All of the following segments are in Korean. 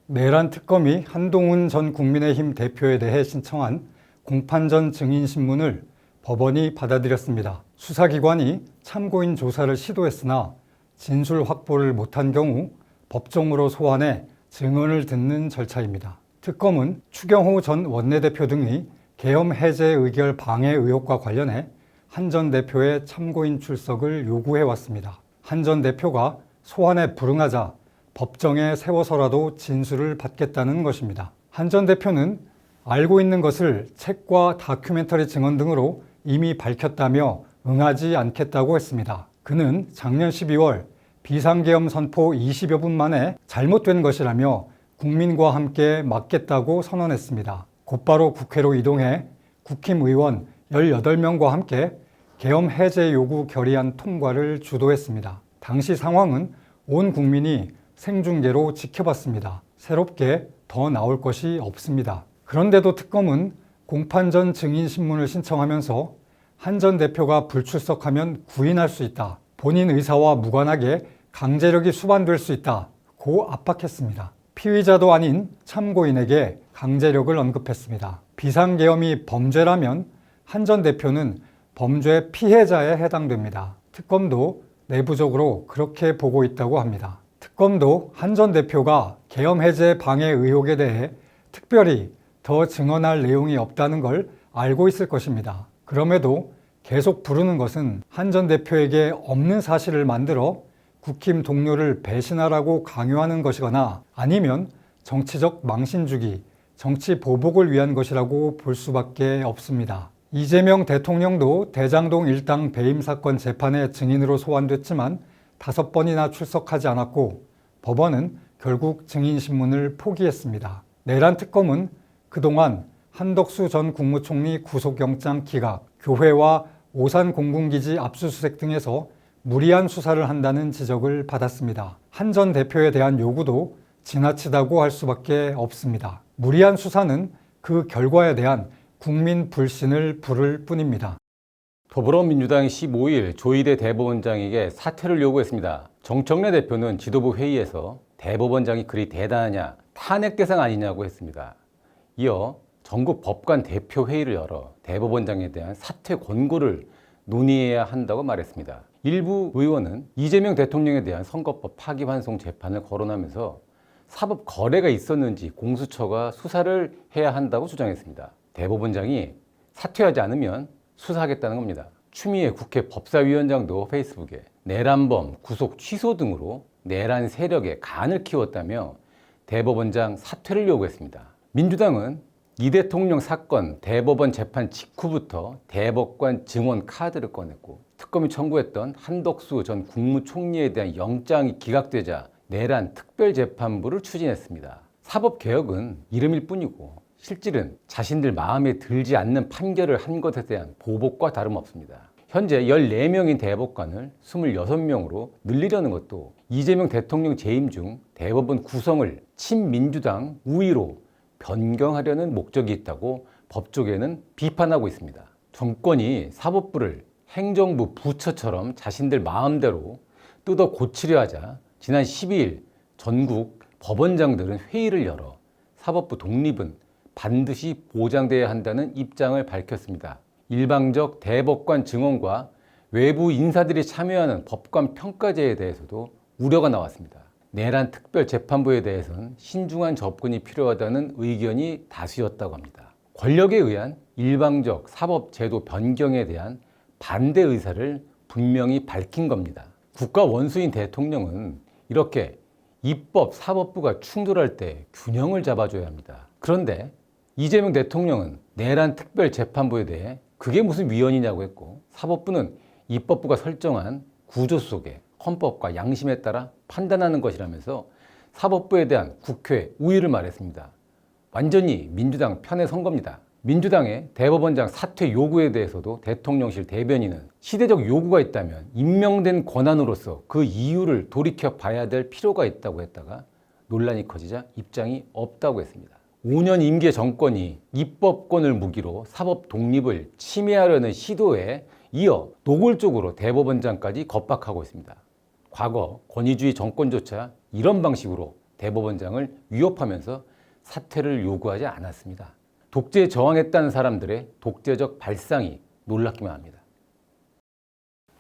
내란 특검이 한동훈 전 국민의힘 대표에 대해 신청한 공판전 증인신문을 법원이 받아들였습니다. 수사기관이 참고인 조사를 시도했으나 진술 확보를 못한 경우 법정으로 소환해 증언을 듣는 절차입니다. 특검은 추경호 전 원내대표 등의 계엄 해제 의결 방해 의혹과 관련해 한 전 대표의 참고인 출석을 요구해왔습니다. 한 전 대표가 소환에 불응하자 법정에 세워서라도 진술을 받겠다는 것입니다. 한 전 대표는 알고 있는 것을 책과 다큐멘터리 증언 등으로 이미 밝혔다며 응하지 않겠다고 했습니다. 그는 작년 12월 비상계엄 선포 20여 분 만에 잘못된 것이라며 국민과 함께 막겠다고 선언했습니다. 곧바로 국회로 이동해 국힘의원 18명과 함께 계엄 해제 요구 결의안 통과를 주도했습니다. 당시 상황은 온 국민이 생중계로 지켜봤습니다. 새롭게 더 나올 것이 없습니다. 그런데도 특검은 공판전 증인신문을 신청하면서 한 전 대표가 불출석하면 구인할 수 있다. 본인 의사와 무관하게 강제력이 수반될 수 있다고 압박했습니다. 피의자도 아닌 참고인에게 강제력을 언급했습니다. 비상계엄이 범죄라면 한 전 대표는 범죄 피해자에 해당됩니다. 특검도 내부적으로 그렇게 보고 있다고 합니다. 특검도 한 전 대표가 계엄 해제 방해 의혹에 대해 특별히 더 증언할 내용이 없다는 걸 알고 있을 것입니다. 그럼에도 계속 부르는 것은 한 전 대표에게 없는 사실을 만들어 국힘 동료를 배신하라고 강요하는 것이거나 아니면 정치적 망신 주기, 정치 보복을 위한 것이라고 볼 수밖에 없습니다. 이재명 대통령도 대장동 일당 배임 사건 재판의 증인으로 소환됐지만 5번이나 출석하지 않았고 법원은 결국 증인신문을 포기했습니다. 내란 특검은 그동안 한덕수 전 국무총리 구속영장 기각, 교회와 오산 공군기지 압수수색 등에서 무리한 수사를 한다는 지적을 받았습니다. 한 전 대표에 대한 요구도 지나치다고 할 수밖에 없습니다. 무리한 수사는 그 결과에 대한 국민 불신을 부를 뿐입니다. 더불어민주당이 15일 조희대 대법원장에게 사퇴를 요구했습니다. 정청래 대표는 지도부 회의에서 대법원장이 그리 대단하냐, 탄핵 대상 아니냐고 했습니다. 이어 전국 법관 대표 회의를 열어 대법원장에 대한 사퇴 권고를 논의해야 한다고 말했습니다. 일부 의원은 이재명 대통령에 대한 선거법 파기환송 재판을 거론하면서 사법 거래가 있었는지 공수처가 수사를 해야 한다고 주장했습니다. 대법원장이 사퇴하지 않으면 수사하겠다는 겁니다. 추미애 국회 법사위원장도 페이스북에 내란범 구속 취소 등으로 내란 세력에 간을 키웠다며 대법원장 사퇴를 요구했습니다. 민주당은 이 대통령 사건 대법원 재판 직후부터 대법관 증언 카드를 꺼냈고 특검이 청구했던 한덕수 전 국무총리에 대한 영장이 기각되자 내란 특별재판부를 추진했습니다. 사법개혁은 이름일 뿐이고 실질은 자신들 마음에 들지 않는 판결을 한 것에 대한 보복과 다름없습니다. 현재 14명인 대법관을 26명으로 늘리려는 것도 이재명 대통령 재임 중 대법원 구성을 친민주당 우위로 변경하려는 목적이 있다고 법조계는 비판하고 있습니다. 정권이 사법부를 행정부 부처처럼 자신들 마음대로 뜯어 고치려 하자 지난 12일 전국 법원장들은 회의를 열어 사법부 독립은 반드시 보장돼야 한다는 입장을 밝혔습니다. 일방적 대법관 증언과 외부 인사들이 참여하는 법관 평가제에 대해서도 우려가 나왔습니다. 내란 특별재판부에 대해서는 신중한 접근이 필요하다는 의견이 다수였다고 합니다. 권력에 의한 일방적 사법제도 변경에 대한 반대 의사를 분명히 밝힌 겁니다. 국가 원수인 대통령은 이렇게 입법, 사법부가 충돌할 때 균형을 잡아줘야 합니다. 그런데 이재명 대통령은 내란 특별재판부에 대해 그게 무슨 위헌이냐고 했고 사법부는 입법부가 설정한 구조 속에 헌법과 양심에 따라 판단하는 것이라면서 사법부에 대한 국회 우위를 말했습니다. 완전히 민주당 편에 선 겁니다. 민주당의 대법원장 사퇴 요구에 대해서도 대통령실 대변인은 시대적 요구가 있다면 임명된 권한으로서 그 이유를 돌이켜 봐야 될 필요가 있다고 했다가 논란이 커지자 입장이 없다고 했습니다. 5년 임기의 정권이 입법권을 무기로 사법 독립을 침해하려는 시도에 이어 노골적으로 대법원장까지 겁박하고 있습니다. 과거 권위주의 정권조차 이런 방식으로 대법원장을 위협하면서 사퇴를 요구하지 않았습니다. 독재에 저항했다는 사람들의 독재적 발상이 놀랍기만 합니다.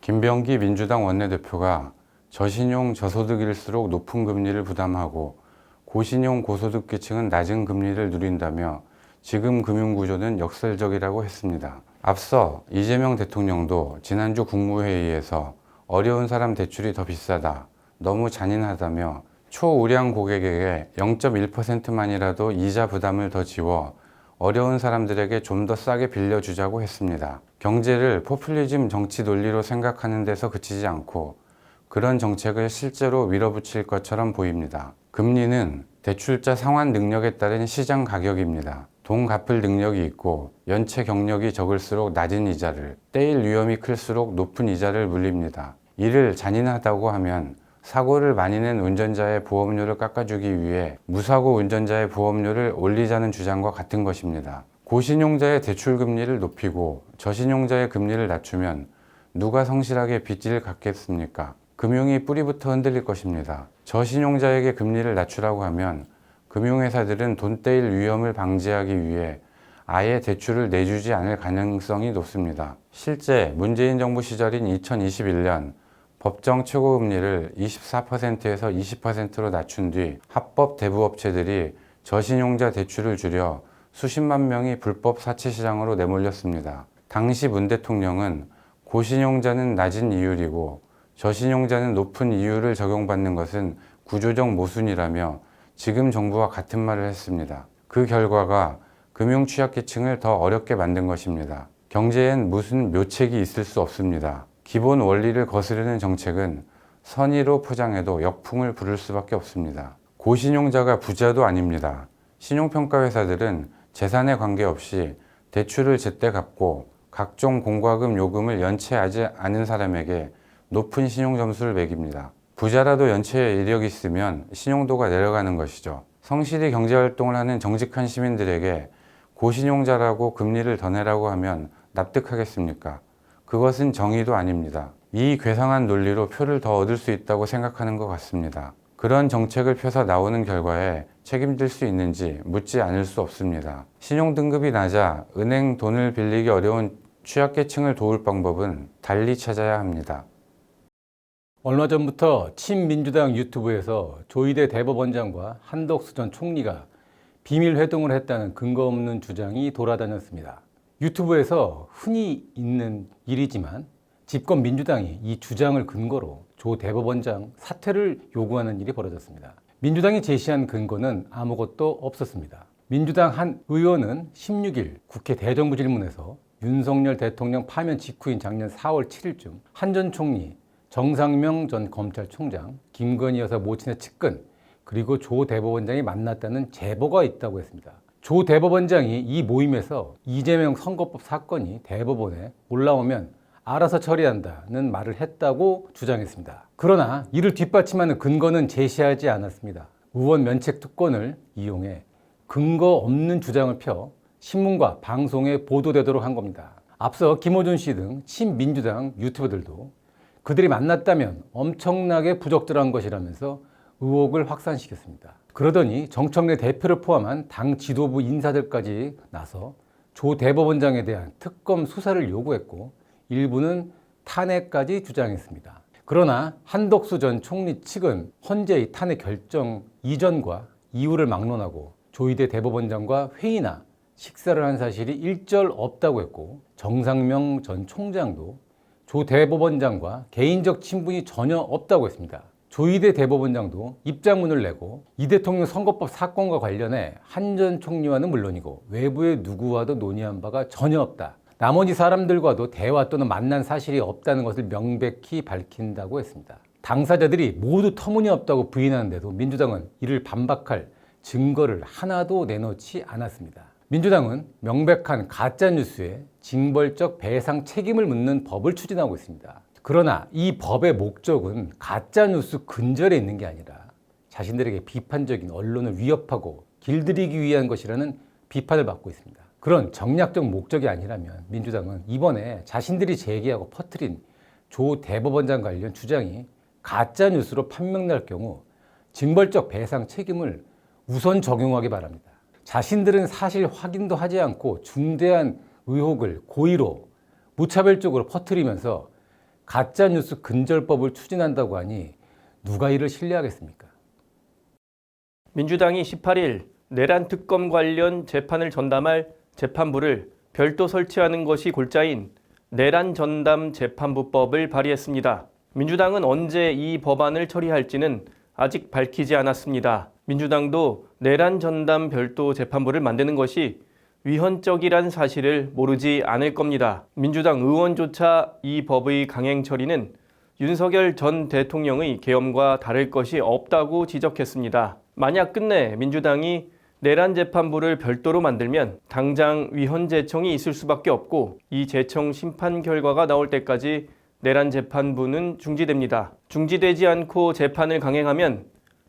김병기 민주당 원내대표가 저신용 저소득일수록 높은 금리를 부담하고 고신용 고소득계층은 낮은 금리를 누린다며 지금 금융구조는 역설적이라고 했습니다. 앞서 이재명 대통령도 지난주 국무회의에서 어려운 사람 대출이 더 비싸다, 너무 잔인하다며 초우량 고객에게 0.1%만이라도 이자 부담을 더 지워 어려운 사람들에게 좀 더 싸게 빌려주자고 했습니다. 경제를 포퓰리즘 정치 논리로 생각하는 데서 그치지 않고 그런 정책을 실제로 밀어붙일 것처럼 보입니다. 금리는 대출자 상환 능력에 따른 시장 가격입니다. 돈 갚을 능력이 있고 연체 경력이 적을수록 낮은 이자를, 떼일 위험이 클수록 높은 이자를 물립니다. 이를 잔인하다고 하면 사고를 많이 낸 운전자의 보험료를 깎아주기 위해 무사고 운전자의 보험료를 올리자는 주장과 같은 것입니다. 고신용자의 대출 금리를 높이고 저신용자의 금리를 낮추면 누가 성실하게 빚을 갚겠습니까? 금융이 뿌리부터 흔들릴 것입니다. 저신용자에게 금리를 낮추라고 하면 금융회사들은 돈 떼일 위험을 방지하기 위해 아예 대출을 내주지 않을 가능성이 높습니다. 실제 문재인 정부 시절인 2021년 법정 최고금리를 24%에서 20%로 낮춘 뒤 합법 대부업체들이 저신용자 대출을 줄여 수십만 명이 불법 사채시장으로 내몰렸습니다. 당시 문 대통령은 고신용자는 낮은 이율이고 저신용자는 높은 이율을 적용받는 것은 구조적 모순이라며 지금 정부와 같은 말을 했습니다. 그 결과가 금융 취약계층을 더 어렵게 만든 것입니다. 경제엔 무슨 묘책이 있을 수 없습니다. 기본 원리를 거스르는 정책은 선의로 포장해도 역풍을 부를 수밖에 없습니다. 고신용자가 부자도 아닙니다. 신용평가회사들은 재산에 관계없이 대출을 제때 갚고 각종 공과금 요금을 연체하지 않은 사람에게 높은 신용점수를 매깁니다. 부자라도 연체 이력이 있으면 신용도가 내려가는 것이죠. 성실히 경제활동을 하는 정직한 시민들에게 고신용자라고 금리를 더 내라고 하면 납득하겠습니까? 그것은 정의도 아닙니다. 이 괴상한 논리로 표를 더 얻을 수 있다고 생각하는 것 같습니다. 그런 정책을 펴서 나오는 결과에 책임질 수 있는지 묻지 않을 수 없습니다. 신용등급이 낮아 은행 돈을 빌리기 어려운 취약계층을 도울 방법은 달리 찾아야 합니다. 얼마 전부터 친민주당 유튜브에서 조희대 대법원장과 한덕수 전 총리가 비밀 회동을 했다는 근거 없는 주장이 돌아다녔습니다. 유튜브에서 흔히 있는 일이지만 집권 민주당이 이 주장을 근거로 조 대법원장 사퇴를 요구하는 일이 벌어졌습니다. 민주당이 제시한 근거는 아무것도 없었습니다. 민주당 한 의원은 16일 국회 대정부질문에서 윤석열 대통령 파면 직후인 작년 4월 7일쯤 한 전 총리, 정상명 전 검찰총장, 김건희 여사 모친의 측근, 그리고 조 대법원장이 만났다는 제보가 있다고 했습니다. 조 대법원장이 이 모임에서 이재명 선거법 사건이 대법원에 올라오면 알아서 처리한다는 말을 했다고 주장했습니다. 그러나 이를 뒷받침하는 근거는 제시하지 않았습니다. 의원 면책 특권을 이용해 근거 없는 주장을 펴 신문과 방송에 보도되도록 한 겁니다. 앞서 김어준 씨 등 친민주당 유튜버들도 그들이 만났다면 엄청나게 부적절한 것이라면서 의혹을 확산시켰습니다. 그러더니 정청래 대표를 포함한 당 지도부 인사들까지 나서 조 대법원장에 대한 특검 수사를 요구했고 일부는 탄핵까지 주장했습니다. 그러나 한덕수 전 총리 측은 헌재의 탄핵 결정 이전과 이후를 막론하고 조희대 대법원장과 회의나 식사를 한 사실이 일절 없다고 했고 정상명 전 총장도 조 대법원장과 개인적 친분이 전혀 없다고 했습니다. 조희대 대법원장도 입장문을 내고 이 대통령 선거법 사건과 관련해 한 전 총리와는 물론이고 외부의 누구와도 논의한 바가 전혀 없다. 나머지 사람들과도 대화 또는 만난 사실이 없다는 것을 명백히 밝힌다고 했습니다. 당사자들이 모두 터무니없다고 부인하는데도 민주당은 이를 반박할 증거를 하나도 내놓지 않았습니다. 민주당은 명백한 가짜뉴스에 징벌적 배상 책임을 묻는 법을 추진하고 있습니다. 그러나 이 법의 목적은 가짜뉴스 근절에 있는 게 아니라 자신들에게 비판적인 언론을 위협하고 길들이기 위한 것이라는 비판을 받고 있습니다. 그런 정략적 목적이 아니라면 민주당은 이번에 자신들이 제기하고 퍼뜨린 조 대법원장 관련 주장이 가짜뉴스로 판명날 경우 징벌적 배상 책임을 우선 적용하기 바랍니다. 자신들은 사실 확인도 하지 않고 중대한 의혹을 고의로 무차별적으로 퍼뜨리면서 가짜뉴스 근절법을 추진한다고 하니 누가 이를 신뢰하겠습니까? 민주당이 18일 내란 특검 관련 재판을 전담할 재판부를 별도 설치하는 것이 골자인 내란 전담 재판부법을 발의했습니다. 민주당은 언제 이 법안을 처리할지는 아직 밝히지 않았습니다. 민주당도 내란 전담 별도 재판부를 만드는 것이 위헌적이란 사실을 모르지 않을 겁니다. 민주당 의원조차 이 법의 강행 처리는 윤석열 전 대통령의 계엄과 다를 것이 없다고 지적했습니다. 만약 끝내 민주당이 내란 재판부를 별도로 만들면 당장 위헌 제청이 있을 수밖에 없고 이 제청 심판 결과가 나올 때까지 내란 재판부는 중지됩니다. 중지되지 않고 재판을 강행하면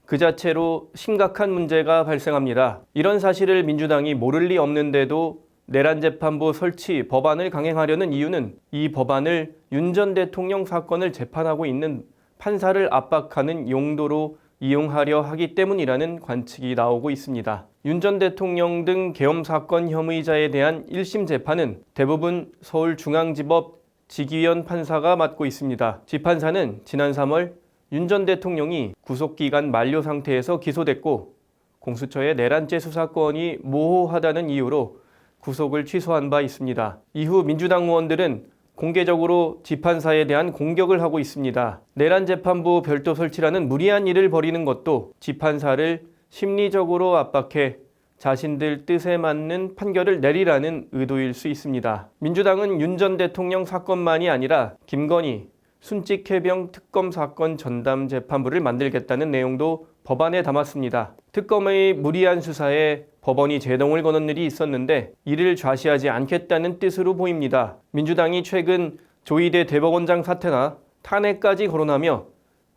그 자체로 심각한 문제가 발생합니다. 이런 사실을 민주당이 모를 리 없는데도 내란 재판부 설치 법안을 강행하려는 이유는 이 법안을 윤 전 대통령 사건을 재판하고 있는 판사를 압박하는 용도로 이용하려 하기 때문이라는 관측이 나오고 있습니다. 윤 전 대통령 등 계엄 사건 혐의자에 대한 1심 재판은 대부분 서울중앙지법 지기현 판사가 맡고 있습니다. 지판사는 지난 3월 윤 전 대통령이 구속기간 만료 상태에서 기소됐고 공수처의 내란죄 수사권이 모호하다는 이유로 구속을 취소한 바 있습니다. 이후 민주당 의원들은 공개적으로 지판사에 대한 공격을 하고 있습니다. 내란 재판부 별도 설치라는 무리한 일을 벌이는 것도 지판사를 심리적으로 압박해 자신들 뜻에 맞는 판결을 내리라는 의도일 수 있습니다. 민주당은 윤 전 대통령 사건만이 아니라 김건희, 순직해병 특검 사건 전담 재판부를 만들겠다는 내용도 법안에 담았습니다. 특검의 무리한 수사에 법원이 제동을 거는 일이 있었는데 이를 좌시하지 않겠다는 뜻으로 보입니다. 민주당이 최근 조희대 대법원장 사퇴나 탄핵까지 거론하며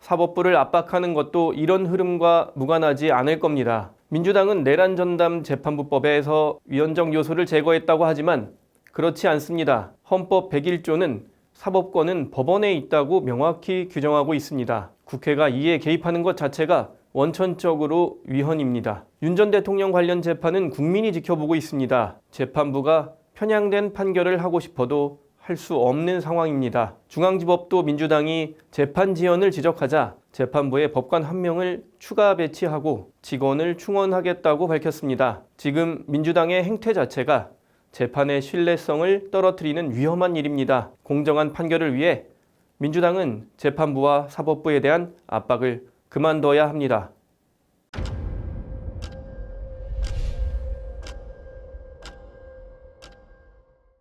사법부를 압박하는 것도 이런 흐름과 무관하지 않을 겁니다. 민주당은 내란 전담 재판부법에서 위헌적 요소를 제거했다고 하지만 그렇지 않습니다. 헌법 101조는 사법권은 법원에 있다고 명확히 규정하고 있습니다. 국회가 이에 개입하는 것 자체가 원천적으로 위헌입니다. 윤 전 대통령 관련 재판은 국민이 지켜보고 있습니다. 재판부가 편향된 판결을 하고 싶어도 할 수 없는 상황입니다. 중앙지법도 민주당이 재판 지연을 지적하자 재판부에 법관 1명을 추가 배치하고 직원을 충원하겠다고 밝혔습니다. 지금 민주당의 행태 자체가 재판의 신뢰성을 떨어뜨리는 위험한 일입니다. 공정한 판결을 위해 민주당은 재판부와 사법부에 대한 압박을 그만둬야 합니다.